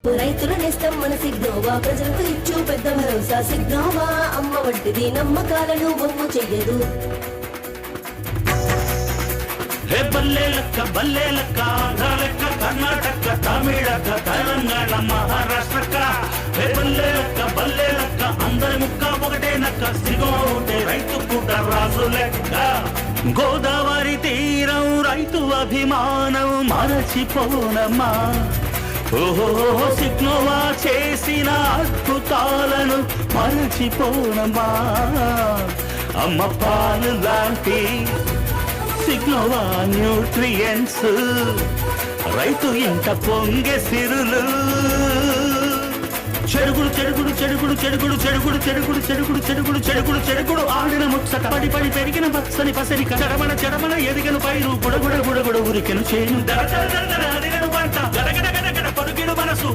రైతుల నేస్తం మన సిగ్నోవా, ప్రజలకు ఇచ్చు పెద్ద భరోసా. సిగ్నోవా అమ్మ వంటిది, నమ్మకాలను బొమ్ము చెయ్యదు. బల్లే లెక్క ఆంధ్ర లెక్క, కర్ణాటక తమిళక తెలంగాణ మహారాష్ట్రక. బల్లే లెక్క అందరి ముక్క ఒకటే నక్క, సిగోటే రైతు కూడా రాజు లెక్క. గోదావరి తీరం రైతు అభిమానం మరచిపోనమ్మా. ఓహో సిగ్నోవా చేసిన అద్భుతాలను మరచిపోనమ్మా. అమ్మ పాలు లాంటి సిగ్నోవా న్యూట్రియంట్స్, రైతు ఇంట పొంగే సిరులు. చెడుగుడు చెడుగుడు చెడుగుడు చెడుగుడు చెడుగుడు చెడుగుడు చెడుగుడు చెడుగుడు చెడుగుడు చెడుగుడు ఆడిన ముచ్చట, పడి పడి పెరిగిన పచ్చని పసరి చెడమన చెడమన ఎదిగను పైరు, గుడగుడ గుడగుడ ఉరికెను చేను, దడ దడ దడ దడ అదిగను పంట, గడగడ గడగడ పరుగిడు మనసు.